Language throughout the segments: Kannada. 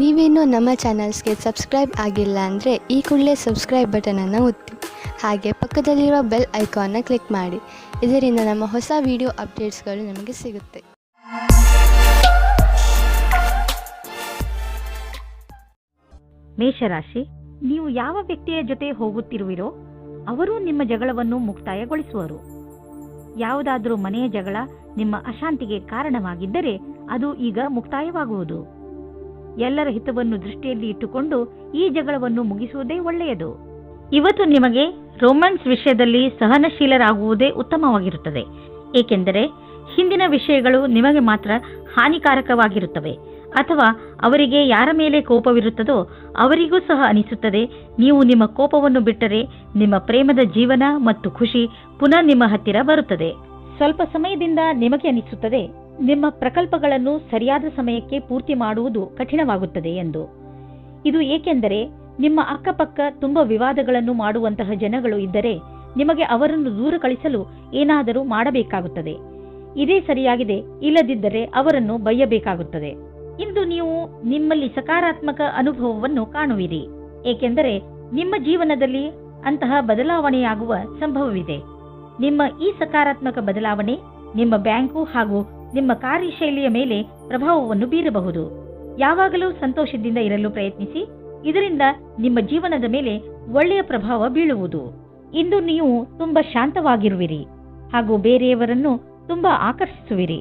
ನೀವೇನೂ ನಮ್ಮ ಚಾನಲ್ಸ್ಗೆ ಸಬ್ಸ್ಕ್ರೈಬ್ ಆಗಿಲ್ಲ ಅಂದರೆ ಈ ಕೂಡಲೇ ಸಬ್ಸ್ಕ್ರೈಬ್ ಬಟನನ್ನು ಒತ್ತಿ ಹಾಗೆ ಪಕ್ಕದಲ್ಲಿರುವ ಬೆಲ್ ಐಕಾನ್ನ ಕ್ಲಿಕ್ ಮಾಡಿ. ಇದರಿಂದ ನಮ್ಮ ಹೊಸ ವಿಡಿಯೋ ಅಪ್ಡೇಟ್ಸ್ಗಳು ನಿಮಗೆ ಸಿಗುತ್ತೆ. ಮೇಷರಾಶಿ, ನೀವು ಯಾವ ವ್ಯಕ್ತಿಯ ಜೊತೆ ಹೋಗುತ್ತಿರುವಿರೋ ಅವರು ನಿಮ್ಮ ಜಗಳವನ್ನು ಮುಕ್ತಾಯಗೊಳಿಸುವರು. ಯಾವುದಾದರೂ ಮನೆಯ ಜಗಳ ನಿಮ್ಮ ಅಶಾಂತಿಗೆ ಕಾರಣವಾಗಿದ್ದರೆ ಅದು ಈಗ ಮುಕ್ತಾಯವಾಗುವುದು. ಎಲ್ಲರ ಹಿತವನ್ನು ದೃಷ್ಟಿಯಲ್ಲಿ ಇಟ್ಟುಕೊಂಡು ಈ ಜಗಳವನ್ನು ಮುಗಿಸುವುದೇ ಒಳ್ಳೆಯದು. ಇವತ್ತು ನಿಮಗೆ ರೊಮ್ಯಾನ್ಸ್ ವಿಷಯದಲ್ಲಿ ಸಹನಶೀಲರಾಗುವುದೇ ಉತ್ತಮವಾಗಿರುತ್ತದೆ. ಏಕೆಂದರೆ ಹಿಂದಿನ ವಿಷಯಗಳು ನಿಮಗೆ ಮಾತ್ರ ಹಾನಿಕಾರಕವಾಗಿರುತ್ತವೆ, ಅಥವಾ ಅವರಿಗೆ ಯಾರ ಮೇಲೆ ಕೋಪವಿರುತ್ತದೋ ಅವರಿಗೂ ಸಹ ಅನಿಸುತ್ತದೆ. ನೀವು ನಿಮ್ಮ ಕೋಪವನ್ನು ಬಿಟ್ಟರೆ ನಿಮ್ಮ ಪ್ರೇಮದ ಜೀವನ ಮತ್ತು ಖುಷಿ ಪುನಃ ನಿಮ್ಮ ಹತ್ತಿರ ಬರುತ್ತದೆ. ಸ್ವಲ್ಪ ಸಮಯದಿಂದ ನಿಮಗೆ ಅನಿಸುತ್ತದೆ ನಿಮ್ಮ ಪ್ರಕಲ್ಪಗಳನ್ನು ಸರಿಯಾದ ಸಮಯಕ್ಕೆ ಪೂರ್ತಿ ಮಾಡುವುದು ಕಠಿಣವಾಗುತ್ತದೆ ಎಂದು. ಇದು ಏಕೆಂದರೆ ನಿಮ್ಮ ಅಕ್ಕಪಕ್ಕ ತುಂಬಾ ವಿವಾದಗಳನ್ನು ಮಾಡುವಂತಹ ಜನಗಳು ಇದ್ದರೆ ನಿಮಗೆ ಅವರನ್ನು ದೂರ ಕಳಿಸಲು ಏನಾದರೂ ಮಾಡಬೇಕಾಗುತ್ತದೆ. ಇದೇ ಸರಿಯಾಗಿದೆ, ಇಲ್ಲದಿದ್ದರೆ ಅವರನ್ನು ಬೈಯಬೇಕಾಗುತ್ತದೆ. ಇಂದು ನೀವು ನಿಮ್ಮಲ್ಲಿ ಸಕಾರಾತ್ಮಕ ಅನುಭವವನ್ನು ಕಾಣುವಿರಿ, ಏಕೆಂದರೆ ನಿಮ್ಮ ಜೀವನದಲ್ಲಿ ಅಂತಹ ಬದಲಾವಣೆಯಾಗುವ ಸಂಭವವಿದೆ. ನಿಮ್ಮ ಈ ಸಕಾರಾತ್ಮಕ ಬದಲಾವಣೆ ನಿಮ್ಮ ಬ್ಯಾಂಕು ಹಾಗೂ ನಿಮ್ಮ ಕಾರ್ಯಶೈಲಿಯ ಮೇಲೆ ಪ್ರಭಾವವನ್ನು ಬೀರಬಹುದು. ಯಾವಾಗಲೂ ಸಂತೋಷದಿಂದ ಇರಲು ಪ್ರಯತ್ನಿಸಿ, ಇದರಿಂದ ನಿಮ್ಮ ಜೀವನದ ಮೇಲೆ ಒಳ್ಳೆಯ ಪ್ರಭಾವ ಬೀಳುವುದು. ಇಂದು ನೀವು ತುಂಬಾ ಶಾಂತವಾಗಿರುವಿರಿ ಹಾಗೂ ಬೇರೆಯವರನ್ನು ತುಂಬಾ ಆಕರ್ಷಿಸುವಿರಿ.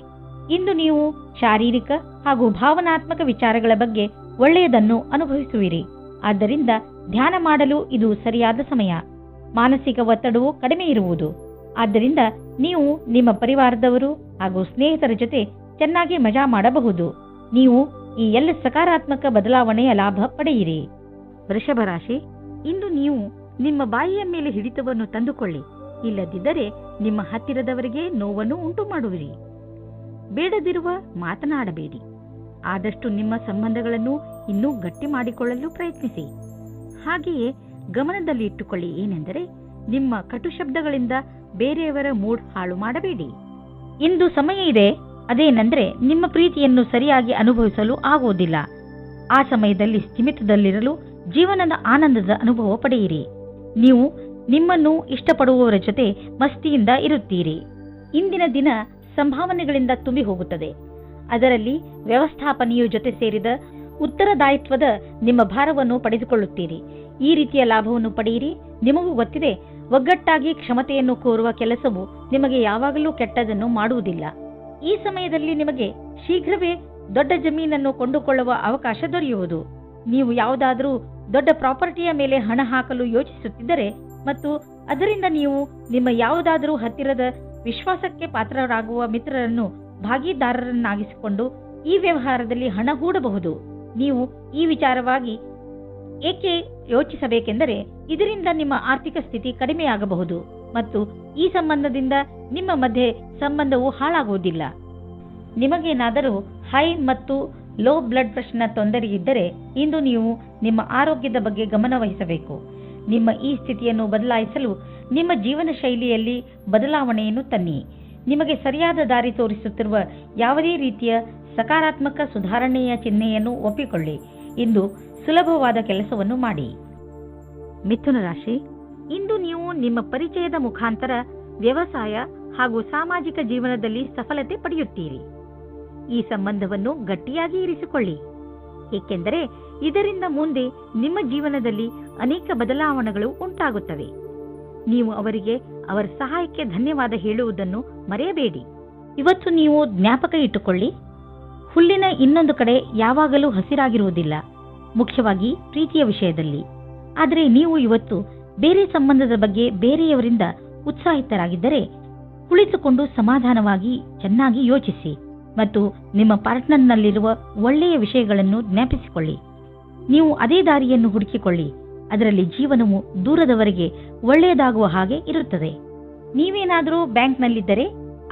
ಇಂದು ನೀವು ಶಾರೀರಿಕ ಹಾಗೂ ಭಾವನಾತ್ಮಕ ವಿಚಾರಗಳ ಬಗ್ಗೆ ಒಳ್ಳೆಯದನ್ನು ಅನುಭವಿಸುವಿರಿ. ಆದ್ದರಿಂದ ಧ್ಯಾನ ಮಾಡಲು ಇದು ಸರಿಯಾದ ಸಮಯ. ಮಾನಸಿಕ ಒತ್ತಡವು ಕಡಿಮೆ ಇರುವುದು. ಆದ್ದರಿಂದ ನೀವು ನಿಮ್ಮ ಪರಿವಾರದವರು ಹಾಗೂ ಸ್ನೇಹಿತರ ಜೊತೆ ಚೆನ್ನಾಗಿ ಮಜಾ ಮಾಡಬಹುದು. ನೀವು ಈ ಎಲ್ಲ ಸಕಾರಾತ್ಮಕ ಬದಲಾವಣೆಯ ಲಾಭ ಪಡೆಯಿರಿ. ವೃಷಭ ರಾಶಿ, ಇಂದು ನೀವು ನಿಮ್ಮ ಬಾಯಿಯ ಮೇಲೆ ಹಿಡಿತವನ್ನು ತಂದುಕೊಳ್ಳಿ, ಇಲ್ಲದಿದ್ದರೆ ನಿಮ್ಮ ಹತ್ತಿರದವರಿಗೆ ನೋವನ್ನು ಉಂಟು ಮಾಡುವಿರಿ. ಬೇಡದಿರುವ ಮಾತನಾಡಬೇಡಿ. ಆದಷ್ಟು ನಿಮ್ಮ ಸಂಬಂಧಗಳನ್ನು ಇನ್ನೂ ಗಟ್ಟಿ ಮಾಡಿಕೊಳ್ಳಲು ಪ್ರಯತ್ನಿಸಿ. ಹಾಗೆಯೇ ಗಮನದಲ್ಲಿ ಇಟ್ಟುಕೊಳ್ಳಿ ಏನೆಂದರೆ ನಿಮ್ಮ ಕಟು ಶಬ್ದಗಳಿಂದ ಬೇರೆಯವರ ಮೂಡ್ ಹಾಳು ಮಾಡಬೇಡಿ. ಇಂದು ಸಮಯ ಇದೆ, ಅದೇನೆಂದರೆ ನಿಮ್ಮ ಪ್ರೀತಿಯನ್ನು ಸರಿಯಾಗಿ ಅನುಭವಿಸಲು ಆಗುವುದಿಲ್ಲ. ಆ ಸಮಯದಲ್ಲಿ ಸ್ಥಿಮಿತದಲ್ಲಿರಲು ಜೀವನದ ಆನಂದದ ಅನುಭವ ಪಡೆಯಿರಿ. ನೀವು ನಿಮ್ಮನ್ನು ಇಷ್ಟಪಡುವವರ ಜೊತೆ ಮಸ್ತಿಯಿಂದ ಇರುತ್ತೀರಿ. ಇಂದಿನ ದಿನ ಸಂಭಾವನೆಗಳಿಂದ ತುಂಬಿ ಹೋಗುತ್ತದೆ. ಅದರಲ್ಲಿ ವ್ಯವಸ್ಥಾಪನೆಯು ಜೊತೆ ಸೇರಿದ ಉತ್ತರದಾಯಿತ್ವದ ನಿಮ್ಮ ಭಾರವನ್ನು ಪಡೆದುಕೊಳ್ಳುತ್ತೀರಿ. ಈ ರೀತಿಯ ಲಾಭವನ್ನು ಪಡೆಯಿರಿ. ನಿಮಗೂ ಗೊತ್ತಿದೆ, ಒಗ್ಗಟ್ಟಾಗಿ ಕ್ಷಮತೆಯನ್ನು ಕೋರುವ ಕೆಲಸವು ನಿಮಗೆ ಯಾವಾಗಲೂ ಕೆಟ್ಟದನ್ನು ಮಾಡುವುದಿಲ್ಲ. ಈ ಸಮಯದಲ್ಲಿ ನಿಮಗೆ ಶೀಘ್ರವೇ ದೊಡ್ಡ ಜಮೀನನ್ನು ಕೊಂಡುಕೊಳ್ಳುವ ಅವಕಾಶ ದೊರೆಯುವುದು. ನೀವು ಯಾವುದಾದರೂ ದೊಡ್ಡ ಪ್ರಾಪರ್ಟಿಯ ಮೇಲೆ ಹಣ ಹಾಕಲು ಯೋಚಿಸುತ್ತಿದ್ದರೆ ಮತ್ತು ಅದರಿಂದ ನೀವು ನಿಮ್ಮ ಯಾವುದಾದರೂ ಹತ್ತಿರದ ವಿಶ್ವಾಸಕ್ಕೆ ಪಾತ್ರರಾಗುವ ಮಿತ್ರರನ್ನು ಭಾಗಿದಾರರನ್ನಾಗಿಸಿಕೊಂಡು ಈ ವ್ಯವಹಾರದಲ್ಲಿ ಹಣ ಹೂಡಬಹುದು. ನೀವು ಈ ವಿಚಾರವಾಗಿ ಏಕೆ ಯೋಚಿಸಬೇಕೆಂದರೆ ಇದರಿಂದ ನಿಮ್ಮ ಆರ್ಥಿಕ ಸ್ಥಿತಿ ಕಡಿಮೆಯಾಗಬಹುದು ಮತ್ತು ಈ ಸಂಬಂಧದಿಂದ ನಿಮ್ಮ ಮಧ್ಯೆ ಸಂಬಂಧವು ಹಾಳಾಗುವುದಿಲ್ಲ. ನಿಮಗೇನಾದರೂ ಹೈ ಮತ್ತು ಲೋ ಬ್ಲಡ್ ಪ್ರೆಷರ್ನ ತೊಂದರೆ ಇದ್ದರೆ ಇಂದು ನೀವು ನಿಮ್ಮ ಆರೋಗ್ಯದ ಬಗ್ಗೆ ಗಮನ ವಹಿಸಬೇಕು. ನಿಮ್ಮ ಈ ಸ್ಥಿತಿಯನ್ನು ಬದಲಾಯಿಸಲು ನಿಮ್ಮ ಜೀವನ ಶೈಲಿಯಲ್ಲಿ ಬದಲಾವಣೆಯನ್ನು ತನ್ನಿ. ನಿಮಗೆ ಸರಿಯಾದ ದಾರಿ ತೋರಿಸುತ್ತಿರುವ ಯಾವುದೇ ರೀತಿಯ ಸಕಾರಾತ್ಮಕ ಸುಧಾರಣೆಯ ಚಿಹ್ನೆಯನ್ನು ಒಪ್ಪಿಕೊಳ್ಳಿ. ಇಂದು ಸುಲಭವಾದ ಕೆಲಸವನ್ನು ಮಾಡಿ. ಮಿಥುನ ರಾಶಿ, ಇಂದು ನೀವು ನಿಮ್ಮ ಪರಿಚಯದ ಮುಖಾಂತರ ವ್ಯವಸಾಯ ಹಾಗೂ ಸಾಮಾಜಿಕ ಜೀವನದಲ್ಲಿ ಸಫಲತೆ ಪಡೆಯುತ್ತೀರಿ. ಈ ಸಂಬಂಧವನ್ನು ಗಟ್ಟಿಯಾಗಿ ಇರಿಸಿಕೊಳ್ಳಿ, ಏಕೆಂದರೆ ಇದರಿಂದ ಮುಂದೆ ನಿಮ್ಮ ಜೀವನದಲ್ಲಿ ಅನೇಕ ಬದಲಾವಣೆಗಳು ಉಂಟಾಗುತ್ತವೆ. ನೀವು ಅವರಿಗೆ ಅವರ ಸಹಾಯಕ್ಕೆ ಧನ್ಯವಾದ ಹೇಳುವುದನ್ನು ಮರೆಯಬೇಡಿ. ಇವತ್ತು ನೀವು ಜ್ಞಾಪಕ ಇಟ್ಟುಕೊಳ್ಳಿ, ಹುಲ್ಲಿನ ಇನ್ನೊಂದು ಕಡೆ ಯಾವಾಗಲೂ ಹಸಿರಾಗಿರುವುದಿಲ್ಲ, ಮುಖ್ಯವಾಗಿ ಪ್ರೀತಿಯ ವಿಷಯದಲ್ಲಿ. ಆದರೆ ನೀವು ಇವತ್ತು ಬೇರೆ ಸಂಬಂಧದ ಬಗ್ಗೆ ಬೇರೆಯವರಿಂದ ಉತ್ಸಾಹಿತರಾಗಿದ್ದರೆ ಕುಳಿತುಕೊಂಡು ಸಮಾಧಾನವಾಗಿ ಚೆನ್ನಾಗಿ ಯೋಚಿಸಿ ಮತ್ತು ನಿಮ್ಮ ಪಾರ್ಟ್ನರ್ನಲ್ಲಿರುವ ಒಳ್ಳೆಯ ವಿಷಯಗಳನ್ನು ಜ್ಞಾಪಿಸಿಕೊಳ್ಳಿ. ನೀವು ಅದೇ ದಾರಿಯನ್ನು ಹುಡುಕಿಕೊಳ್ಳಿ. ಅದರಲ್ಲಿ ಜೀವನವು ದೂರದವರೆಗೆ ಒಳ್ಳೆಯದಾಗುವ ಹಾಗೆ ಇರುತ್ತದೆ. ನೀವೇನಾದರೂ ಬ್ಯಾಂಕ್ನಲ್ಲಿದ್ದರೆ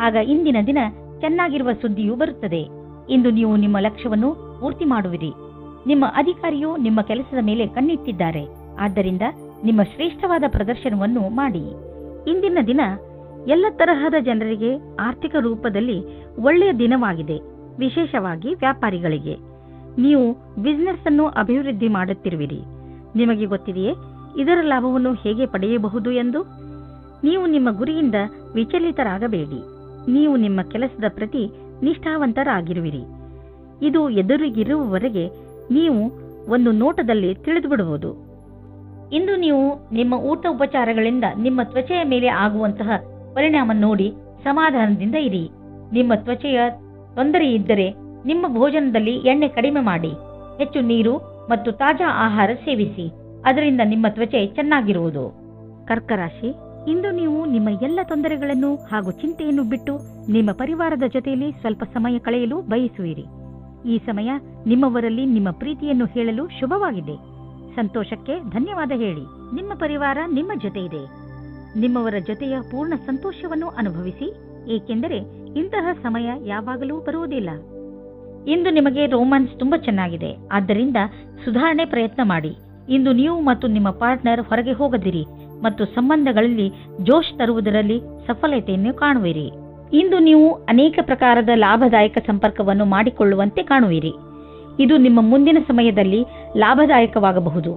ಆಗ ಇಂದಿನ ದಿನ ಚೆನ್ನಾಗಿರುವ ಸುದ್ದಿಯೂ ಬರುತ್ತದೆ. ಇಂದು ನೀವು ನಿಮ್ಮ ಲಕ್ಷ್ಯವನ್ನು ಪೂರ್ತಿ ಮಾಡುವಿರಿ. ನಿಮ್ಮ ಅಧಿಕಾರಿಯು ನಿಮ್ಮ ಕೆಲಸದ ಮೇಲೆ ಕಣ್ಣಿಟ್ಟಿದ್ದಾರೆ. ಆದ್ದರಿಂದ ನಿಮ್ಮ ಶ್ರೇಷ್ಠವಾದ ಪ್ರದರ್ಶನವನ್ನು ಮಾಡಿ. ಇಂದಿನ ದಿನ ಎಲ್ಲ ತರಹದ ಜನರಿಗೆ ಆರ್ಥಿಕ ರೂಪದಲ್ಲಿ ಒಳ್ಳೆಯ ದಿನವಾಗಿದೆ, ವಿಶೇಷವಾಗಿ ವ್ಯಾಪಾರಿಗಳಿಗೆ. ನೀವು ಬಿಸಿನೆಸ್ ಅನ್ನು ಅಭಿವೃದ್ಧಿ ಮಾಡುತ್ತಿರುವಿರಿ. ನಿಮಗೆ ಗೊತ್ತಿದೆಯೇ ಇದರ ಲಾಭವನ್ನು ಹೇಗೆ ಪಡೆಯಬಹುದು ಎಂದು? ನೀವು ನಿಮ್ಮ ಗುರಿಯಿಂದ ವಿಚಲಿತರಾಗಬೇಡಿ. ನೀವು ನಿಮ್ಮ ಕೆಲಸದ ಪ್ರತಿ ನಿಷ್ಠಾವಂತರಾಗಿರುವಿರಿ. ಇದು ಎದುರಿಗಿರುವವರೆಗೆ ನೀವು ಒಂದು ನೋಟದಲ್ಲಿ ತಿಳಿದುಬಿಡುವುದು. ಇಂದು ನೀವು ನಿಮ್ಮ ಊಟ ಉಪಚಾರಗಳಿಂದ ನಿಮ್ಮ ತ್ವಚೆಯ ಮೇಲೆ ಆಗುವಂತಹ ಪರಿಣಾಮ ನೋಡಿ ಸಮಾಧಾನದಿಂದ ಇರಿ. ನಿಮ್ಮ ತ್ವಚೆಯ ತೊಂದರೆ ಇದ್ದರೆ ನಿಮ್ಮ ಭೋಜನದಲ್ಲಿ ಎಣ್ಣೆ ಕಡಿಮೆ ಮಾಡಿ, ಹೆಚ್ಚು ನೀರು ಮತ್ತು ತಾಜಾ ಆಹಾರ ಸೇವಿಸಿ. ಅದರಿಂದ ನಿಮ್ಮ ತ್ವಚೆ ಚೆನ್ನಾಗಿರುವುದು. ಕರ್ಕ ರಾಶಿ, ಇಂದು ನೀವು ನಿಮ್ಮ ಎಲ್ಲ ತೊಂದರೆಗಳನ್ನು ಹಾಗೂ ಚಿಂತೆಯನ್ನು ಬಿಟ್ಟು ನಿಮ್ಮ ಪರಿವಾರದ ಜೊತೆಯಲ್ಲಿ ಸ್ವಲ್ಪ ಸಮಯ ಕಳೆಯಲು ಬಯಸುವಿರಿ. ಈ ಸಮಯ ನಿಮ್ಮವರಲ್ಲಿ ನಿಮ್ಮ ಪ್ರೀತಿಯನ್ನು ಹೇಳಲು ಶುಭವಾಗಿದೆ. ಸಂತೋಷಕ್ಕೆ ಧನ್ಯವಾದ ಹೇಳಿ. ನಿಮ್ಮ ಪರಿವಾರ ನಿಮ್ಮ ಜೊತೆ ಇದೆ. ನಿಮ್ಮವರ ಜೊತೆಯ ಪೂರ್ಣ ಸಂತೋಷವನ್ನು ಅನುಭವಿಸಿ, ಏಕೆಂದರೆ ಇಂತಹ ಸಮಯ ಯಾವಾಗಲೂ ಬರುವುದಿಲ್ಲ. ಇಂದು ನಿಮಗೆ ರೋಮ್ಯಾನ್ಸ್ ತುಂಬಾ ಚೆನ್ನಾಗಿದೆ, ಆದ್ದರಿಂದ ಸುಧಾರಣೆ ಪ್ರಯತ್ನ ಮಾಡಿ. ಇಂದು ನೀವು ಮತ್ತು ನಿಮ್ಮ ಪಾರ್ಟ್ನರ್ ಹೊರಗೆ ಹೋಗದಿರಿ ಮತ್ತು ಸಂಬಂಧಗಳಲ್ಲಿ ಜೋಶ್ ತರುವುದರಲ್ಲಿ ಸಫಲತೆಯನ್ನು ಕಾಣುವಿರಿ. ಇಂದು ನೀವು ಅನೇಕ ಪ್ರಕಾರದ ಲಾಭದಾಯಕ ಸಂಪರ್ಕವನ್ನು ಮಾಡಿಕೊಳ್ಳುವಂತೆ ಕಾಣುವಿರಿ. ಇದು ನಿಮ್ಮ ಮುಂದಿನ ಸಮಯದಲ್ಲಿ ಲಾಭದಾಯಕವಾಗಬಹುದು.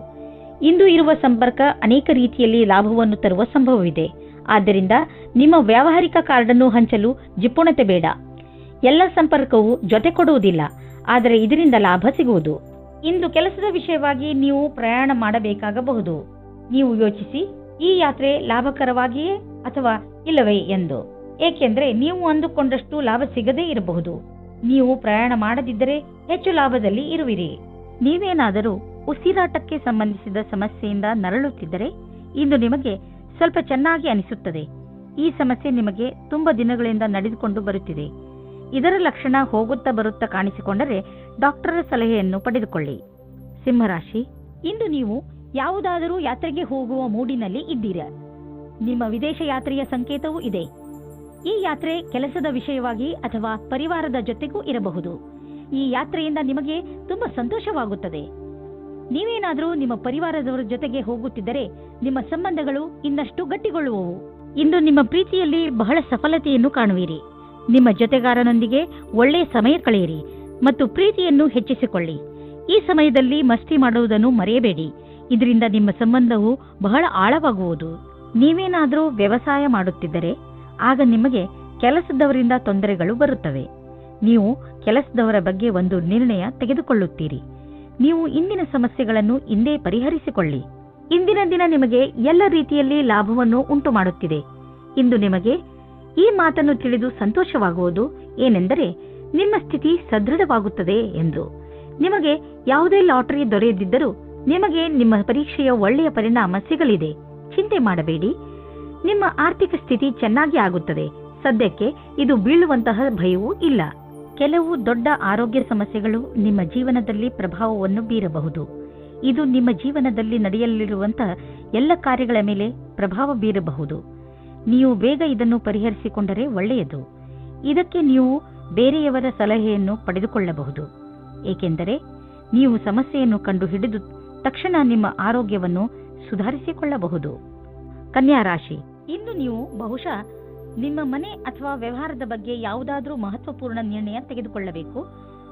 ಇಂದು ಇರುವ ಸಂಪರ್ಕ ಅನೇಕ ರೀತಿಯಲ್ಲಿ ಲಾಭವನ್ನು ತರುವ ಸಂಭವವಿದೆ. ಆದ್ದರಿಂದ ನಿಮ್ಮ ವ್ಯಾವಹಾರಿಕ ಕಾರ್ಡನ್ನು ಹಂಚಲು ಜಿಪುಣತೆ ಬೇಡ. ಎಲ್ಲ ಸಂಪರ್ಕವು ಜೊತೆ ಕೊಡುವುದಿಲ್ಲ, ಆದರೆ ಇದರಿಂದ ಲಾಭ ಸಿಗುವುದು. ಇಂದು ಕೆಲಸದ ವಿಷಯವಾಗಿ ನೀವು ಪ್ರಯಾಣ ಮಾಡಬೇಕಾಗಬಹುದು. ನೀವು ಯೋಚಿಸಿ, ಈ ಯಾತ್ರೆ ಲಾಭಕರವಾಗಿಯೇ ಅಥವಾ ಇಲ್ಲವೇ ಎಂದು. ಏಕೆಂದರೆ ನೀವು ಅಂದುಕೊಂಡಷ್ಟು ಲಾಭ ಸಿಗದೇ ಇರಬಹುದು. ನೀವು ಪ್ರಯಾಣ ಮಾಡದಿದ್ದರೆ ಹೆಚ್ಚು ಲಾಭದಲ್ಲಿ ಇರುವಿರಿ. ನೀವೇನಾದರೂ ಉಸಿರಾಟಕ್ಕೆ ಸಂಬಂಧಿಸಿದ ಸಮಸ್ಯೆಯಿಂದ ನರಳುತ್ತಿದ್ದರೆ ಇಂದು ನಿಮಗೆ ಸ್ವಲ್ಪ ಚೆನ್ನಾಗಿ ಅನಿಸುತ್ತದೆ. ಈ ಸಮಸ್ಯೆ ನಿಮಗೆ ತುಂಬಾ ದಿನಗಳಿಂದ ನಡೆದುಕೊಂಡು ಬರುತ್ತಿದೆ. ಇದರ ಲಕ್ಷಣ ಹೋಗುತ್ತಾ ಬರುತ್ತಾ ಕಾಣಿಸಿಕೊಂಡರೆ ಡಾಕ್ಟರ್ ಸಲಹೆಯನ್ನು ಪಡೆದುಕೊಳ್ಳಿ. ಸಿಂಹರಾಶಿ, ಇಂದು ನೀವು ಯಾವುದಾದರೂ ಯಾತ್ರೆಗೆ ಹೋಗುವ ಮೂಡಿನಲ್ಲಿ ಇದ್ದೀರಾ. ನಿಮ್ಮ ವಿದೇಶ ಯಾತ್ರೆಯ ಸಂಕೇತವೂ ಇದೆ. ಈ ಯಾತ್ರೆ ಕೆಲಸದ ವಿಷಯವಾಗಿ ಅಥವಾ ಪರಿವಾರದ ಜೊತೆಗೂ ಇರಬಹುದು. ಈ ಯಾತ್ರೆಯಿಂದ ನಿಮಗೆ ತುಂಬಾ ಸಂತೋಷವಾಗುತ್ತದೆ. ನೀವೇನಾದರೂ ನಿಮ್ಮ ಪರಿವಾರದವರ ಜೊತೆಗೆ ಹೋಗುತ್ತಿದ್ದರೆ ನಿಮ್ಮ ಸಂಬಂಧಗಳು ಇನ್ನಷ್ಟು ಗಟ್ಟಿಗೊಳ್ಳುವವು. ಇಂದು ನಿಮ್ಮ ಪ್ರೀತಿಯಲ್ಲಿ ಬಹಳ ಸಫಲತೆಯನ್ನು ಕಾಣುವಿರಿ. ನಿಮ್ಮ ಜೊತೆಗಾರನೊಂದಿಗೆ ಒಳ್ಳೆಯ ಸಮಯ ಕಳೆಯಿರಿ ಮತ್ತು ಪ್ರೀತಿಯನ್ನು ಹೆಚ್ಚಿಸಿಕೊಳ್ಳಿ. ಈ ಸಮಯದಲ್ಲಿ ಮಸ್ತಿ ಮಾಡುವುದನ್ನು ಮರೆಯಬೇಡಿ. ಇದರಿಂದ ನಿಮ್ಮ ಸಂಬಂಧವು ಬಹಳ ಆಳವಾಗುವುದು. ನೀವೇನಾದರೂ ವ್ಯವಸಾಯ ಮಾಡುತ್ತಿದ್ದರೆ ಆಗ ನಿಮಗೆ ಕೆಲಸದವರಿಂದ ತೊಂದರೆಗಳು ಬರುತ್ತವೆ. ನೀವು ಕೆಲಸದವರ ಬಗ್ಗೆ ಒಂದು ನಿರ್ಣಯ ತೆಗೆದುಕೊಳ್ಳುತ್ತೀರಿ. ನೀವು ಇಂದಿನ ಸಮಸ್ಯೆಗಳನ್ನು ಇಂದೇ ಪರಿಹರಿಸಿಕೊಳ್ಳಿ. ಇಂದಿನ ದಿನ ನಿಮಗೆ ಎಲ್ಲ ರೀತಿಯಲ್ಲಿ ಲಾಭವನ್ನು ಉಂಟು ಮಾಡುತ್ತಿದೆ. ಇಂದು ನಿಮಗೆ ಈ ಮಾತನ್ನು ತಿಳಿದು ಸಂತೋಷವಾಗುವುದು ಏನೆಂದರೆ ನಿಮ್ಮ ಸ್ಥಿತಿ ಸದೃಢವಾಗುತ್ತದೆ ಎಂದು. ನಿಮಗೆ ಯಾವುದೇ ಲಾಟರಿ ದೊರೆಯದಿದ್ದರೂ ನಿಮಗೆ ನಿಮ್ಮ ಪರೀಕ್ಷೆಯ ಒಳ್ಳೆಯ ಪರಿಣಾಮ ಸಿಗಲಿದೆ. ಚಿಂತೆ ಮಾಡಬೇಡಿ. ನಿಮ್ಮ ಆರ್ಥಿಕ ಸ್ಥಿತಿ ಚೆನ್ನಾಗಿ ಆಗುತ್ತದೆ. ಸದ್ಯಕ್ಕೆ ಇದು ಬೀಳುವಂತಹ ಭಯವೂ ಇಲ್ಲ. ಕೆಲವು ದೊಡ್ಡ ಆರೋಗ್ಯ ಸಮಸ್ಯೆಗಳು ನಿಮ್ಮ ಜೀವನದಲ್ಲಿ ಪ್ರಭಾವವನ್ನು ಬೀರಬಹುದು. ಇದು ನಿಮ್ಮ ಜೀವನದಲ್ಲಿ ನಡೆಯಲಿರುವಂತಹ ಎಲ್ಲ ಕಾರ್ಯಗಳ ಮೇಲೆ ಪ್ರಭಾವ ಬೀರಬಹುದು. ನೀವು ಬೇಗ ಇದನ್ನು ಪರಿಹರಿಸಿಕೊಂಡರೆ ಒಳ್ಳೆಯದು. ಇದಕ್ಕೆ ನೀವು ಬೇರೆಯವರ ಸಲಹೆಯನ್ನು ಪಡೆದುಕೊಳ್ಳಬಹುದು, ಏಕೆಂದರೆ ನೀವು ಸಮಸ್ಯೆಯನ್ನು ಕಂಡುಹಿಡಿದು ತಕ್ಷಣ ನಿಮ್ಮ ಆರೋಗ್ಯವನ್ನು ಸುಧಾರಿಸಿಕೊಳ್ಳಬಹುದು. ಕನ್ಯಾ ರಾಶಿ, ಇಂದು ನೀವು ಬಹುಶಃ ನಿಮ್ಮ ಮನೆ ಅಥವಾ ವ್ಯವಹಾರದ ಬಗ್ಗೆ ಯಾವುದಾದರೂ ಮಹತ್ವಪೂರ್ಣ ನಿರ್ಣಯ ತೆಗೆದುಕೊಳ್ಳಬೇಕು.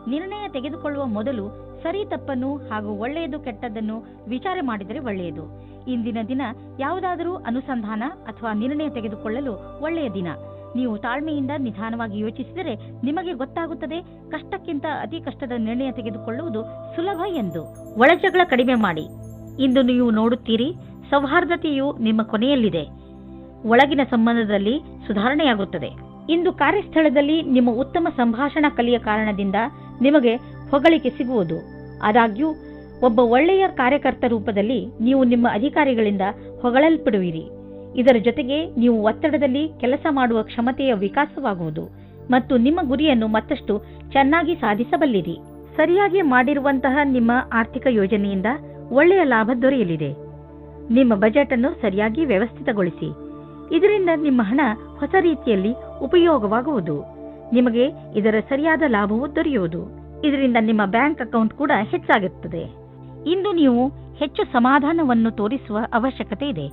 ನಿರ್ಣಯ ತೆಗೆದುಕೊಳ್ಳುವ ಮೊದಲು ಸರಿ ತಪ್ಪನ್ನು ಹಾಗೂ ಒಳ್ಳೆಯದು ಕೆಟ್ಟದ್ದನ್ನು ವಿಚಾರ ಮಾಡಿದರೆ ಒಳ್ಳೆಯದು. ಇಂದಿನ ದಿನ ಯಾವುದಾದರೂ ಅನುಸಂಧಾನ ಅಥವಾ ನಿರ್ಣಯ ತೆಗೆದುಕೊಳ್ಳಲು ಒಳ್ಳೆಯ ದಿನ. ನೀವು ತಾಳ್ಮೆಯಿಂದ ನಿಧಾನವಾಗಿ ಯೋಚಿಸಿದರೆ ನಿಮಗೆ ಗೊತ್ತಾಗುತ್ತದೆ ಕಷ್ಟಕ್ಕಿಂತ ಅತಿ ಕಷ್ಟದ ನಿರ್ಣಯ ತೆಗೆದುಕೊಳ್ಳುವುದು ಸುಲಭ ಎಂದು. ಒಳಜಗಳ ಕಡಿಮೆ ಮಾಡಿ. ಇಂದು ನೀವು ನೋಡುತ್ತೀರಿ, ಸೌಹಾರ್ದತೆಯು ನಿಮ್ಮ ಕೊನೆಯಲ್ಲಿದೆ. ಒಳಗಿನ ಸಂಬಂಧದಲ್ಲಿ ಸುಧಾರಣೆಯಾಗುತ್ತದೆ. ಇಂದು ಕಾರ್ಯಸ್ಥಳದಲ್ಲಿ ನಿಮ್ಮ ಉತ್ತಮ ಸಂಭಾಷಣಾ ಕಲೆಯ ಕಾರಣದಿಂದ ನಿಮಗೆ ಹೊಗಳಿಕೆ ಸಿಗುವುದು. ಆದಾಗ್ಯೂ ಒಬ್ಬ ಒಳ್ಳೆಯ ಕಾರ್ಯಕರ್ತ ರೂಪದಲ್ಲಿ ನೀವು ನಿಮ್ಮ ಅಧಿಕಾರಿಗಳಿಂದ ಹೊಗಳಲ್ಪಡುವಿರಿ. ಇದರ ಜೊತೆಗೆ ನೀವು ಒತ್ತಡದಲ್ಲಿ ಕೆಲಸ ಮಾಡುವ ಕ್ಷಮತೆಯ ವಿಕಾಸವಾಗುವುದು ಮತ್ತು ನಿಮ್ಮ ಗುರಿಯನ್ನು ಮತ್ತಷ್ಟು ಚೆನ್ನಾಗಿ ಸಾಧಿಸಬಲ್ಲಿರಿ. ಸರಿಯಾಗಿ ಮಾಡಿರುವಂತಹ ನಿಮ್ಮ ಆರ್ಥಿಕ ಯೋಜನೆಯಿಂದ ಒಳ್ಳೆಯ ಲಾಭ ದೊರೆಯಲಿದೆ. ನಿಮ್ಮ ಬಜೆಟ್ ಅನ್ನು ಸರಿಯಾಗಿ ವ್ಯವಸ್ಥಿತಗೊಳಿಸಿ. ಇದರಿಂದ ನಿಮ್ಮ ಹಣ ಹೊಸ ರೀತಿಯಲ್ಲಿ ಉಪಯೋಗವಾಗುವುದು. ನಿಮಗೆ ಇದರ ಸರಿಯಾದ ಲಾಭವು ದೊರೆಯುವುದು. ಇದರಿಂದ ನಿಮ್ಮ ಬ್ಯಾಂಕ್ ಅಕೌಂಟ್ ಕೂಡ ಹೆಚ್ಚಾಗುತ್ತದೆ. ಇಂದು ನೀವು ಹೆಚ್ಚು ಸಮಾಧಾನವನ್ನು ತೋರಿಸುವ ಅವಶ್ಯಕತೆ ಇದೆ.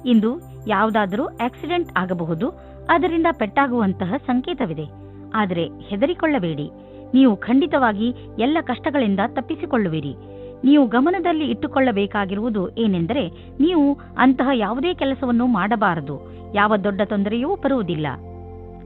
ಇಂದು ಯಾವುದಾದರೂ ಆಕ್ಸಿಡೆಂಟ್ ಆಗಬಹುದು, ಅದರಿಂದ ಪೆಟ್ಟಾಗುವಂತಹ ಸಂಕೇತವಿದೆ. ಆದರೆ ಹೆದರಿಕೊಳ್ಳಬೇಡಿ. ನೀವು ಖಂಡಿತವಾಗಿ ಎಲ್ಲ ಕಷ್ಟಗಳಿಂದ ತಪ್ಪಿಸಿಕೊಳ್ಳುವಿರಿ. ನೀವು ಗಮನದಲ್ಲಿ ಇಟ್ಟುಕೊಳ್ಳಬೇಕಾಗಿರುವುದು ಏನೆಂದರೆ, ನೀವು ಅಂತಹ ಯಾವುದೇ ಕೆಲಸವನ್ನು ಮಾಡಬಾರದು. ಯಾವ ದೊಡ್ಡ ತೊಂದರೆಯೂ ಬರುವುದಿಲ್ಲ.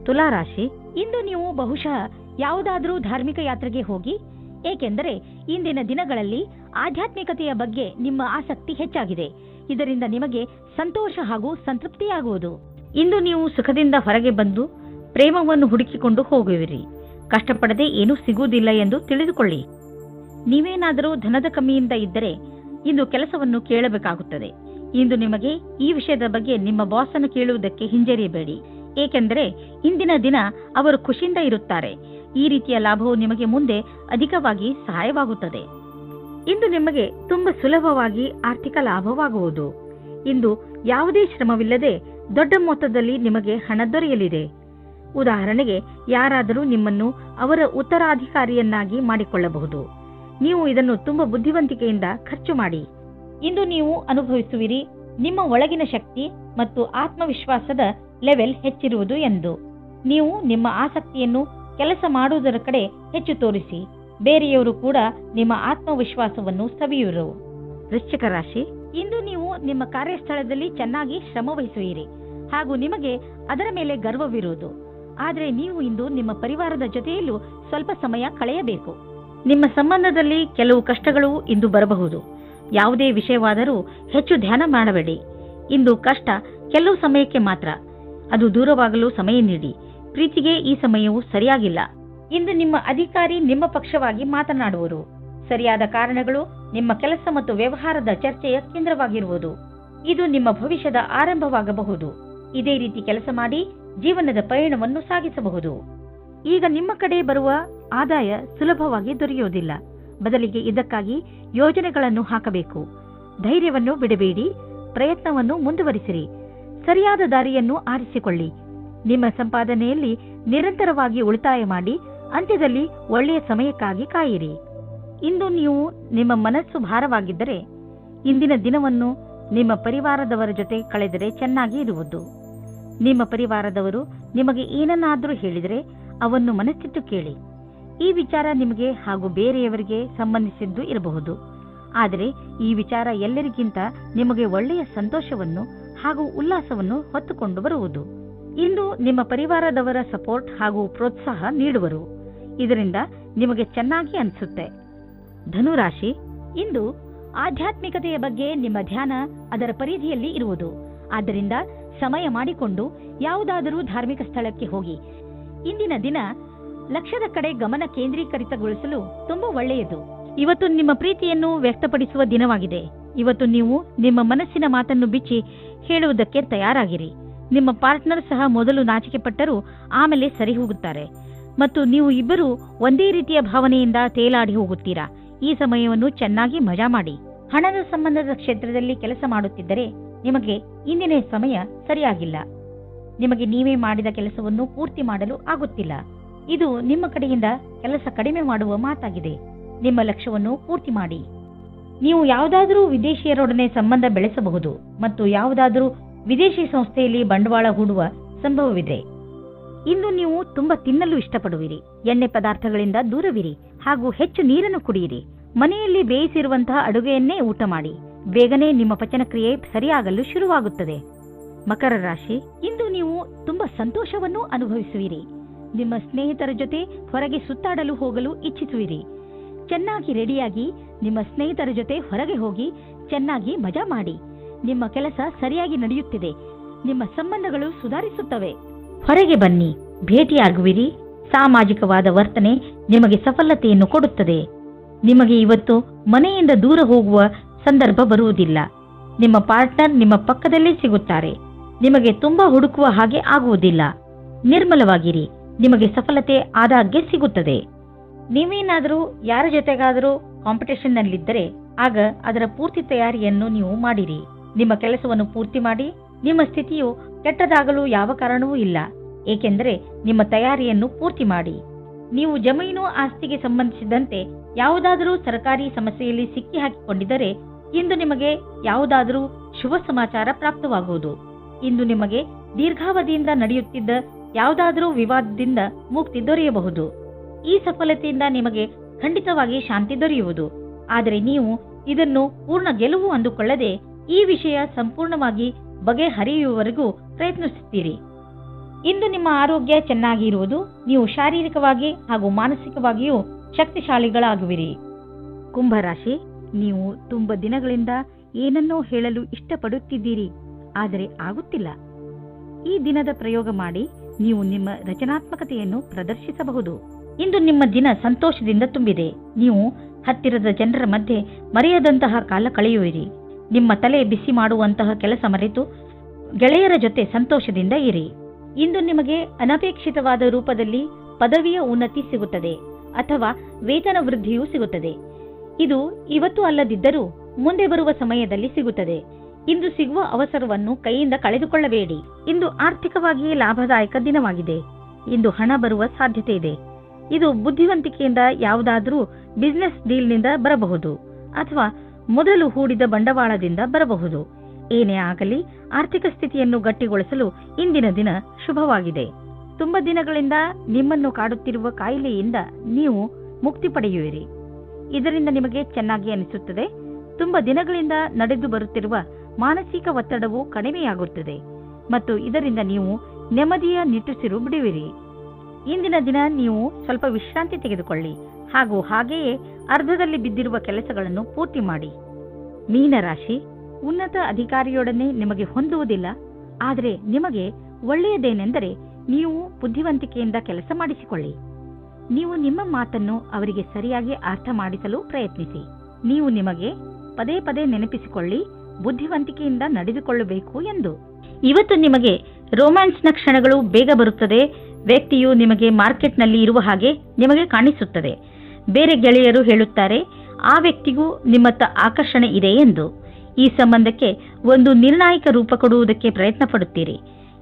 ತುಲಾರಾಶಿ, ಇಂದು ನೀವು ಬಹುಶಃ ಯಾವುದಾದರೂ ಧಾರ್ಮಿಕ ಯಾತ್ರೆಗೆ ಹೋಗಿ, ಏಕೆಂದರೆ ಇಂದಿನ ದಿನಗಳಲ್ಲಿ ಆಧ್ಯಾತ್ಮಿಕತೆಯ ಬಗ್ಗೆ ನಿಮ್ಮ ಆಸಕ್ತಿ ಹೆಚ್ಚಾಗಿದೆ. ಇದರಿಂದ ನಿಮಗೆ ಸಂತೋಷ ಹಾಗೂ ಸಂತೃಪ್ತಿಯಾಗುವುದು. ಇಂದು ನೀವು ಸುಖದಿಂದ ಹೊರಗೆ ಬಂದು ಪ್ರೇಮವನ್ನು ಹುಡುಕಿಕೊಂಡು ಹೋಗುವಿರಿ. ಕಷ್ಟಪಡದೆ ಏನೂ ಸಿಗುವುದಿಲ್ಲ ಎಂದು ತಿಳಿದುಕೊಳ್ಳಿ. ನೀವೇನಾದರೂ ಧನದ ಕಮ್ಮಿಯಿಂದ ಇದ್ದರೆ ಇಂದು ಕೆಲಸವನ್ನು ಕೇಳಬೇಕಾಗುತ್ತದೆ. ಇಂದು ನಿಮಗೆ ಈ ವಿಷಯದ ಬಗ್ಗೆ ನಿಮ್ಮ ಬಾಸನ್ನು ಕೇಳುವುದಕ್ಕೆ ಹಿಂಜರಿಯಬೇಡಿ, ಏಕೆಂದರೆ ಇಂದಿನ ದಿನ ಅವರು ಖುಷಿಯಿಂದ ಇರುತ್ತಾರೆ. ಈ ರೀತಿಯ ಲಾಭವು ನಿಮಗೆ ಮುಂದೆ ಅಧಿಕವಾಗಿ ಸಹಾಯವಾಗುತ್ತದೆ. ಇಂದು ನಿಮಗೆ ತುಂಬಾ ಸುಲಭವಾಗಿ ಆರ್ಥಿಕ ಲಾಭವಾಗುವುದು. ಇಂದು ಯಾವುದೇ ಶ್ರಮವಿಲ್ಲದೆ ದೊಡ್ಡ ಮೊತ್ತದಲ್ಲಿ ನಿಮಗೆ ಹಣ ದೊರೆಯಲಿದೆ. ಉದಾಹರಣೆಗೆ, ಯಾರಾದರೂ ನಿಮ್ಮನ್ನು ಅವರ ಉತ್ತರಾಧಿಕಾರಿಯನ್ನಾಗಿ ಮಾಡಿಕೊಳ್ಳಬಹುದು. ನೀವು ಇದನ್ನು ತುಂಬಾ ಬುದ್ಧಿವಂತಿಕೆಯಿಂದ ಖರ್ಚು ಮಾಡಿ. ಇಂದು ನೀವು ಅನುಭವಿಸುವಿರಿ ನಿಮ್ಮ ಒಳಗಿನ ಶಕ್ತಿ ಮತ್ತು ಆತ್ಮವಿಶ್ವಾಸದ ಲೆವೆಲ್ ಹೆಚ್ಚಿರುವುದು ಎಂದು. ನೀವು ನಿಮ್ಮ ಆಸಕ್ತಿಯನ್ನು ಕೆಲಸ ಮಾಡುವುದರ ಕಡೆ ಹೆಚ್ಚು ತೋರಿಸಿ. ಬೇರೆಯವರು ಕೂಡ ನಿಮ್ಮ ಆತ್ಮವಿಶ್ವಾಸವನ್ನು ಸವಿಯುವರು. ವೃಶ್ಚಿಕ ರಾಶಿ, ಇಂದು ನೀವು ನಿಮ್ಮ ಕಾರ್ಯಸ್ಥಳದಲ್ಲಿ ಚೆನ್ನಾಗಿ ಶ್ರಮ ವಹಿಸುವಿರಿ ಹಾಗೂ ನಿಮಗೆ ಅದರ ಮೇಲೆ ಗರ್ವವಿರುವುದು. ಆದರೆ ನೀವು ಇಂದು ನಿಮ್ಮ ಪರಿವಾರದ ಜೊತೆಯಲ್ಲೂ ಸ್ವಲ್ಪ ಸಮಯ ಕಳೆಯಬೇಕು. ನಿಮ್ಮ ಸಂಬಂಧದಲ್ಲಿ ಕೆಲವು ಕಷ್ಟಗಳು ಇಂದು ಬರಬಹುದು. ಯಾವುದೇ ವಿಷಯವಾದರೂ ಹೆಚ್ಚು ಧ್ಯಾನ ಮಾಡಬೇಡಿ. ಇಂದು ಕಷ್ಟ ಕೆಲವು ಸಮಯಕ್ಕೆ ಮಾತ್ರ. ಅದು ದೂರವಾಗಲು ಸಮಯ ನೀಡಿ. ಪ್ರೀತಿಗೆ ಈ ಸಮಯವು ಸರಿಯಾಗಿಲ್ಲ. ಇಂದು ನಿಮ್ಮ ಅಧಿಕಾರಿ ನಿಮ್ಮ ಪಕ್ಷವಾಗಿ ಮಾತನಾಡುವರು. ಸರಿಯಾದ ಕಾರಣಗಳು ನಿಮ್ಮ ಕೆಲಸ ಮತ್ತು ವ್ಯವಹಾರದ ಚರ್ಚೆಯ ಕೇಂದ್ರವಾಗಿರುವುದು. ಇದು ನಿಮ್ಮ ಭವಿಷ್ಯದ ಆರಂಭವಾಗಬಹುದು. ಇದೇ ರೀತಿ ಕೆಲಸ ಮಾಡಿ ಜೀವನದ ಪಯಣವನ್ನು ಸಾಗಿಸಬಹುದು. ಈಗ ನಿಮ್ಮ ಕಡೆ ಬರುವ ಆದಾಯ ಸುಲಭವಾಗಿ ದೊರೆಯುವುದಿಲ್ಲ. ಬದಲಿಗೆ ಇದಕ್ಕಾಗಿ ಯೋಜನೆಗಳನ್ನು ಹಾಕಬೇಕು. ಧೈರ್ಯವನ್ನು ಬಿಡಬೇಡಿ. ಪ್ರಯತ್ನವನ್ನು ಮುಂದುವರಿಸಿರಿ. ಸರಿಯಾದ ದಾರಿಯನ್ನು ಆರಿಸಿಕೊಳ್ಳಿ. ನಿಮ್ಮ ಸಂಪಾದನೆಯಲ್ಲಿ ನಿರಂತರವಾಗಿ ಉಳಿತಾಯ ಮಾಡಿ ಅಂತ್ಯದಲ್ಲಿ ಒಳ್ಳೆಯ ಸಮಯಕ್ಕಾಗಿ ಕಾಯಿರಿ. ಇಂದು ನೀವು ನಿಮ್ಮ ಮನಸ್ಸು ಭಾರವಾಗಿದ್ದರೆ ಇಂದಿನ ದಿನವನ್ನು ನಿಮ್ಮ ಪರಿವಾರದವರ ಜೊತೆ ಕಳೆದರೆ ಚೆನ್ನಾಗಿ ಇರುವುದು. ನಿಮ್ಮ ಪರಿವಾರದವರು ನಿಮಗೆ ಏನನ್ನಾದರೂ ಹೇಳಿದರೆ ಅವನ್ನು ಮನಸ್ಸಿಟ್ಟು ಕೇಳಿ. ಈ ವಿಚಾರ ನಿಮಗೆ ಹಾಗೂ ಬೇರೆಯವರಿಗೆ ಸಂಬಂಧಿಸಿದ್ದು ಇರಬಹುದು. ಆದರೆ ಈ ವಿಚಾರ ಎಲ್ಲರಿಗಿಂತ ನಿಮಗೆ ಒಳ್ಳೆಯ ಸಂತೋಷವನ್ನು ಹಾಗೂ ಉಲ್ಲಾಸವನ್ನು ಹೊತ್ತುಕೊಂಡು ಬರುವುದು. ಇಂದು ನಿಮ್ಮ ಪರಿವಾರದವರ ಸಪೋರ್ಟ್ ಹಾಗೂ ಪ್ರೋತ್ಸಾಹ ನೀಡುವರು. ಇದರಿಂದ ನಿಮಗೆ ಚೆನ್ನಾಗಿ ಅನಿಸುತ್ತೆ. ಧನುರಾಶಿ, ಇಂದು ಆಧ್ಯಾತ್ಮಿಕತೆಯ ಬಗ್ಗೆ ನಿಮ್ಮ ಧ್ಯಾನ ಅದರ ಪರಿಧಿಯಲ್ಲಿ ಇರುವುದು. ಆದ್ದರಿಂದ ಸಮಯ ಮಾಡಿಕೊಂಡು ಯಾವುದಾದರೂ ಧಾರ್ಮಿಕ ಸ್ಥಳಕ್ಕೆ ಹೋಗಿ. ಇಂದಿನ ದಿನ ಲಕ್ಷ್ಯದ ಕಡೆ ಗಮನ ಕೇಂದ್ರೀಕರಿತಗೊಳಿಸಲು ತುಂಬಾ ಒಳ್ಳೆಯದು. ಇವತ್ತು ನಿಮ್ಮ ಪ್ರೀತಿಯನ್ನು ವ್ಯಕ್ತಪಡಿಸುವ ದಿನವಾಗಿದೆ. ಇವತ್ತು ನೀವು ನಿಮ್ಮ ಮನಸ್ಸಿನ ಮಾತನ್ನು ಬಿಚ್ಚಿ ಹೇಳುವುದಕ್ಕೆ ತಯಾರಾಗಿರಿ. ನಿಮ್ಮ ಪಾರ್ಟ್ನರ್ ಸಹ ಮೊದಲು ನಾಚಿಕೆ ಪಟ್ಟರೂ ಆಮೇಲೆ ಸರಿ ಹೋಗುತ್ತಾರೆ ಮತ್ತು ನೀವು ಇಬ್ಬರು ಒಂದೇ ರೀತಿಯ ಭಾವನೆಯಿಂದ ತೇಲಾಡಿ ಹೋಗುತ್ತೀರಾ. ಈ ಸಮಯವನ್ನು ಚೆನ್ನಾಗಿ ಮಜಾ ಮಾಡಿ. ಹಣದ ಸಂಬಂಧದ ಕ್ಷೇತ್ರದಲ್ಲಿ ಕೆಲಸ ಮಾಡುತ್ತಿದ್ದರೆ ನಿಮಗೆ ಇಂದಿನ ಸಮಯ ಸರಿಯಾಗಿಲ್ಲ. ನಿಮಗೆ ನೀವೇ ಮಾಡಿದ ಕೆಲಸವನ್ನು ಪೂರ್ತಿ ಮಾಡಲು ಆಗುತ್ತಿಲ್ಲ. ಇದು ನಿಮ್ಮ ಕಡೆಯಿಂದ ಕೆಲಸ ಕಡಿಮೆ ಮಾಡುವ ಮಾತಾಗಿದೆ. ನಿಮ್ಮ ಲಕ್ಷ್ಯವನ್ನು ಪೂರ್ತಿ ಮಾಡಿ. ನೀವು ಯಾವುದಾದರೂ ವಿದೇಶಿಯರೊಡನೆ ಸಂಬಂಧ ಬೆಳೆಸಬಹುದು ಮತ್ತು ಯಾವುದಾದರೂ ವಿದೇಶಿ ಸಂಸ್ಥೆಯಲ್ಲಿ ಬಂಡವಾಳ ಹೂಡುವ ಸಂಭವವಿದೆ. ಇಂದು ನೀವು ತುಂಬಾ ತಿನ್ನಲು ಇಷ್ಟಪಡುವಿರಿ. ಎಣ್ಣೆ ಪದಾರ್ಥಗಳಿಂದ ದೂರವಿರಿ ಹಾಗೂ ಹೆಚ್ಚು ನೀರನ್ನು ಕುಡಿಯಿರಿ. ಮನೆಯಲ್ಲಿ ಬೇಯಿಸಿರುವಂತಹ ಅಡುಗೆಯನ್ನೇ ಊಟ ಮಾಡಿ. ಬೇಗನೆ ನಿಮ್ಮ ಪಚನಕ್ರಿಯೆ ಸರಿಯಾಗಲು ಶುರುವಾಗುತ್ತದೆ. ಮಕರ ರಾಶಿ, ಇಂದು ನೀವು ತುಂಬಾ ಸಂತೋಷವನ್ನು ಅನುಭವಿಸುವಿರಿ. ನಿಮ್ಮ ಸ್ನೇಹಿತರ ಜೊತೆ ಹೊರಗೆ ಸುತ್ತಾಡಲು ಹೋಗಲು ಇಚ್ಛಿಸುವಿರಿ. ಚೆನ್ನಾಗಿ ರೆಡಿಯಾಗಿ ನಿಮ್ಮ ಸ್ನೇಹಿತರ ಜೊತೆ ಹೊರಗೆ ಹೋಗಿ ಚೆನ್ನಾಗಿ ಮಜಾ ಮಾಡಿ. ನಿಮ್ಮ ಕೆಲಸ ಸರಿಯಾಗಿ ನಡೆಯುತ್ತಿದೆ. ನಿಮ್ಮ ಸಂಬಂಧಗಳು ಸುಧಾರಿಸುತ್ತವೆ. ಹೊರಗೆ ಬನ್ನಿ, ಭೇಟಿಯಾಗುವಿರಿ. ಸಾಮಾಜಿಕವಾದ ವರ್ತನೆ ನಿಮಗೆ ಸಫಲತೆಯನ್ನು ಕೊಡುತ್ತದೆ. ನಿಮಗೆ ಇವತ್ತು ಮನೆಯಿಂದ ದೂರ ಹೋಗುವ ಸಂದರ್ಭ ಬರುವುದಿಲ್ಲ. ನಿಮ್ಮ ಪಾರ್ಟ್ನರ್ ನಿಮ್ಮ ಪಕ್ಕದಲ್ಲೇ ಸಿಗುತ್ತಾರೆ. ನಿಮಗೆ ತುಂಬಾ ಹುಡುಕುವ ಹಾಗೆ ಆಗುವುದಿಲ್ಲ. ನಿರ್ಮಲವಾಗಿರಿ. ನಿಮಗೆ ಸಫಲತೆ ಆದಾಗ್ಗೆ ಸಿಗುತ್ತದೆ. ನೀವೇನಾದರೂ ಯಾರ ಜೊತೆಗಾದರೂ ಕಾಂಪಿಟೇಷನ್ ನಲ್ಲಿದ್ದರೆ ಆಗ ಅದರ ಪೂರ್ತಿ ತಯಾರಿಯನ್ನು ನೀವು ಮಾಡಿರಿ. ನಿಮ್ಮ ಕೆಲಸವನ್ನು ಪೂರ್ತಿ ಮಾಡಿ. ನಿಮ್ಮ ಸ್ಥಿತಿಯು ಕೆಟ್ಟದಾಗಲು ಯಾವ ಕಾರಣವೂ ಇಲ್ಲ, ಏಕೆಂದರೆ ನಿಮ್ಮ ತಯಾರಿಯನ್ನು ಪೂರ್ತಿ ಮಾಡಿ. ನೀವು ಜಮೀನು ಆಸ್ತಿಗೆ ಸಂಬಂಧಿಸಿದಂತೆ ಯಾವುದಾದರೂ ಸರ್ಕಾರಿ ಸಮಸ್ಯೆಯಲ್ಲಿ ಸಿಕ್ಕಿ ಹಾಕಿಕೊಂಡಿದ್ದರೆ ಇಂದು ನಿಮಗೆ ಯಾವುದಾದರೂ ಶುಭ ಸಮಾಚಾರ ಪ್ರಾಪ್ತವಾಗುವುದು. ಇಂದು ನಿಮಗೆ ದೀರ್ಘಾವಧಿಯಿಂದ ನಡೆಯುತ್ತಿದ್ದ ಯಾವುದಾದರೂ ವಿವಾದದಿಂದ ಮುಕ್ತಿ ದೊರೆಯಬಹುದು. ಈ ಸಫಲತೆಯಿಂದ ನಿಮಗೆ ಖಂಡಿತವಾಗಿ ಶಾಂತಿ ದೊರೆಯುವುದು. ಆದರೆ ನೀವು ಇದನ್ನು ಪೂರ್ಣ ಗೆಲುವು ಅಂದುಕೊಳ್ಳದೆ ಈ ವಿಷಯ ಸಂಪೂರ್ಣವಾಗಿ ಬಗೆಹರಿಯುವವರೆಗೂ ಪ್ರಯತ್ನಿಸುತ್ತೀರಿ. ಇಂದು ನಿಮ್ಮ ಆರೋಗ್ಯ ಚೆನ್ನಾಗಿ ಇರುವುದು, ನೀವು ಶಾರೀರಿಕವಾಗಿ ಹಾಗೂ ಮಾನಸಿಕವಾಗಿಯೂ ಶಕ್ತಿಶಾಲಿಗಳಾಗುವಿರಿ. ಕುಂಭರಾಶಿ, ನೀವು ತುಂಬ ದಿನಗಳಿಂದ ಏನನ್ನೋ ಹೇಳಲು ಇಷ್ಟಪಡುತ್ತಿದ್ದೀರಿ, ಆದರೆ ಆಗುತ್ತಿಲ್ಲ. ಈ ದಿನದ ಪ್ರಯೋಗ ಮಾಡಿ ನೀವು ನಿಮ್ಮ ರಚನಾತ್ಮಕತೆಯನ್ನು ಪ್ರದರ್ಶಿಸಬಹುದು. ಇಂದು ನಿಮ್ಮ ದಿನ ಸಂತೋಷದಿಂದ ತುಂಬಿದೆ. ನೀವು ಹತ್ತಿರದ ಜನರ ಮಧ್ಯೆ ಮರೆಯದಂತಹ ಕಾಲ ಕಳೆಯುವಿರಿ. ನಿಮ್ಮ ತಲೆ ಬಿಸಿ ಮಾಡುವಂತಹ ಕೆಲಸ ಮರೆತು ಗೆಳೆಯರ ಜೊತೆ ಸಂತೋಷದಿಂದ ಇರಿ. ಇಂದು ನಿಮಗೆ ಅನಪೇಕ್ಷಿತವಾದ ರೂಪದಲ್ಲಿ ಪದವಿಯ ಉನ್ನತಿ ಸಿಗುತ್ತದೆ ಅಥವಾ ವೇತನ ವೃದ್ಧಿಯೂ ಸಿಗುತ್ತದೆ. ಇದು ಇವತ್ತು ಅಲ್ಲದಿದ್ದರೂ ಮುಂದೆ ಬರುವ ಸಮಯದಲ್ಲಿ ಸಿಗುತ್ತದೆ. ಇಂದು ಸಿಗುವ ಅವಸರವನ್ನು ಕೈಯಿಂದ ಕಳೆದುಕೊಳ್ಳಬೇಡಿ. ಇಂದು ಆರ್ಥಿಕವಾಗಿ ಲಾಭದಾಯಕ ದಿನವಾಗಿದೆ. ಇಂದು ಹಣ ಬರುವ ಸಾಧ್ಯತೆ ಇದೆ. ಇದು ಬುದ್ಧಿವಂತಿಕೆಯಿಂದ ಯಾವುದಾದರೂ ಬಿಸಿನೆಸ್ ಡೀಲ್ನಿಂದ ಬರಬಹುದು ಅಥವಾ ಮೊದಲು ಹೂಡಿದ ಬಂಡವಾಳದಿಂದ ಬರಬಹುದು. ಏನೇ ಆಗಲಿ, ಆರ್ಥಿಕ ಸ್ಥಿತಿಯನ್ನು ಗಟ್ಟಿಗೊಳಿಸಲು ಇಂದಿನ ದಿನ ಶುಭವಾಗಿದೆ. ತುಂಬ ದಿನಗಳಿಂದ ನಿಮ್ಮನ್ನು ಕಾಡುತ್ತಿರುವ ಕಾಯಿಲೆಯಿಂದ ನೀವು ಮುಕ್ತಿ ಪಡೆಯುವಿರಿ. ಇದರಿಂದ ನಿಮಗೆ ಚೆನ್ನಾಗಿ ಅನಿಸುತ್ತದೆ. ತುಂಬ ದಿನಗಳಿಂದ ನಡೆದು ಬರುತ್ತಿರುವ ಮಾನಸಿಕ ಒತ್ತಡವು ಕಡಿಮೆಯಾಗುತ್ತದೆ ಮತ್ತು ಇದರಿಂದ ನೀವು ನೆಮ್ಮದಿಯ ನಿಟ್ಟುಸಿರು ಬಿಡುವಿರಿ. ಇಂದಿನ ದಿನ ನೀವು ಸ್ವಲ್ಪ ವಿಶ್ರಾಂತಿ ತೆಗೆದುಕೊಳ್ಳಿ ಹಾಗೂ ಹಾಗೆಯೇ ಅರ್ಧದಲ್ಲಿ ಬಿದ್ದಿರುವ ಕೆಲಸಗಳನ್ನು ಪೂರ್ತಿ ಮಾಡಿ. ಮೀನರಾಶಿ, ಉನ್ನತ ಅಧಿಕಾರಿಯೊಡನೆ ನಿಮಗೆ ಹೊಂದುವುದಿಲ್ಲ. ಆದರೆ ನಿಮಗೆ ಒಳ್ಳೆಯದೇನೆಂದರೆ ನೀವು ಬುದ್ಧಿವಂತಿಕೆಯಿಂದ ಕೆಲಸ ಮಾಡಿಸಿಕೊಳ್ಳಿ. ನೀವು ನಿಮ್ಮ ಮಾತನ್ನು ಅವರಿಗೆ ಸರಿಯಾಗಿ ಅರ್ಥ ಮಾಡಿಸಲು ಪ್ರಯತ್ನಿಸಿ. ನೀವು ನಿಮಗೆ ಪದೇ ಪದೇ ನೆನಪಿಸಿಕೊಳ್ಳಿ, ಬುದ್ಧಿವಂತಿಕೆಯಿಂದ ನಡೆದುಕೊಳ್ಳಬೇಕು ಎಂದು. ಇವತ್ತು ನಿಮಗೆ ರೋಮ್ಯಾನ್ಸ್ನ ಕ್ಷಣಗಳು ಬೇಗ ಬರುತ್ತದೆ. ವ್ಯಕ್ತಿಯು ನಿಮಗೆ ಮಾರ್ಕೆಟ್ನಲ್ಲಿ ಇರುವ ಹಾಗೆ ನಿಮಗೆ ಕಾಣಿಸುತ್ತದೆ. ಬೇರೆ ಗೆಳೆಯರು ಹೇಳುತ್ತಾರೆ, ಆ ವ್ಯಕ್ತಿಗೂ ನಿಮ್ಮತ್ತ ಆಕರ್ಷಣೆ ಇದೆ ಎಂದು. ಈ ಸಂಬಂಧಕ್ಕೆ ಒಂದು ನಿರ್ಣಾಯಕ ರೂಪ ಕೊಡುವುದಕ್ಕೆ ಪ್ರಯತ್ನ ಪಡುತ್ತೀರಿ.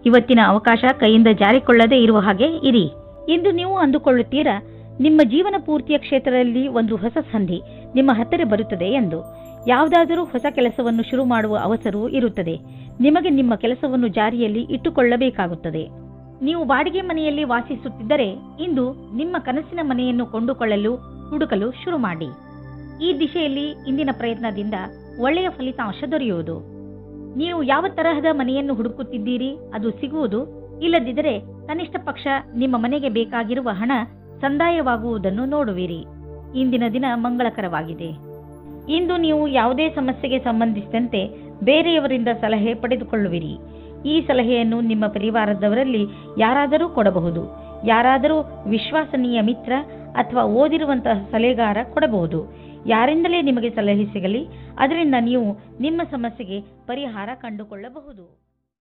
ಇವತ್ತಿನ ಅವಕಾಶ ಕೈಯಿಂದ ಜಾರಿಕೊಳ್ಳದೆ ಇರುವ ಹಾಗೆ ಇರಿ. ಇಂದು ನೀವು ಅಂದುಕೊಳ್ಳುತ್ತೀರಾ, ನಿಮ್ಮ ಜೀವನ ಪೂರ್ತಿಯ ಕ್ಷೇತ್ರದಲ್ಲಿ ಒಂದು ಹೊಸ ಸಂಧಿ ನಿಮ್ಮ ಹತ್ತಿರ ಬರುತ್ತದೆ ಎಂದು. ಯಾವುದಾದರೂ ಹೊಸ ಕೆಲಸವನ್ನು ಶುರು ಮಾಡುವ ಅವಸರವೂ ಇರುತ್ತದೆ. ನಿಮಗೆ ನಿಮ್ಮ ಕೆಲಸವನ್ನು ಜಾರಿಯಲ್ಲಿ ಇಟ್ಟುಕೊಳ್ಳಬೇಕಾಗುತ್ತದೆ. ನೀವು ಬಾಡಿಗೆ ಮನೆಯಲ್ಲಿ ವಾಸಿಸುತ್ತಿದ್ದರೆ ಇಂದು ನಿಮ್ಮ ಕನಸಿನ ಮನೆಯನ್ನು ಕೊಂಡುಕೊಳ್ಳಲು ಹುಡುಕಲು ಶುರು ಮಾಡಿ. ಈ ದಿಶೆಯಲ್ಲಿ ಇಂದಿನ ಪ್ರಯತ್ನದಿಂದ ಒಳ್ಳೆಯ ಫಲಿತಾಂಶ ದೊರೆಯುವುದು. ನೀವು ಯಾವ ತರಹದ ಮನೆಯನ್ನು ಹುಡುಕುತ್ತಿದ್ದೀರಿ ಅದು ಸಿಗುವುದು. ಇಲ್ಲದಿದ್ದರೆ ಕನಿಷ್ಠ ಪಕ್ಷ ನಿಮ್ಮ ಮನೆಗೆ ಬೇಕಾಗಿರುವ ಹಣ ಸಂದಾಯವಾಗುವುದನ್ನು ನೋಡುವಿರಿ. ಇಂದಿನ ದಿನ ಮಂಗಳಕರವಾಗಿದೆ. ಇಂದು ನೀವು ಯಾವುದೇ ಸಮಸ್ಯೆಗೆ ಸಂಬಂಧಿಸಿದಂತೆ ಬೇರೆಯವರಿಂದ ಸಲಹೆ ಪಡೆದುಕೊಳ್ಳುವಿರಿ. ಈ ಸಲಹೆಯನ್ನು ನಿಮ್ಮ ಪರಿವಾರದವರಲ್ಲಿ ಯಾರಾದರೂ ಕೊಡಬಹುದು. ಯಾರಾದರೂ ವಿಶ್ವಾಸನೀಯ ಮಿತ್ರ ಅಥವಾ ಓದಿರುವಂತಹ ಸಲಹೆಗಾರ ಕೊಡಬಹುದು. ಯಾರಿಂದಲೇ ನಿಮಗೆ ಸಲಹೆ ಸಿಗಲಿ, ಅದರಿಂದ ನೀವು ನಿಮ್ಮ ಸಮಸ್ಯೆಗೆ ಪರಿಹಾರ ಕಂಡುಕೊಳ್ಳಬಹುದು.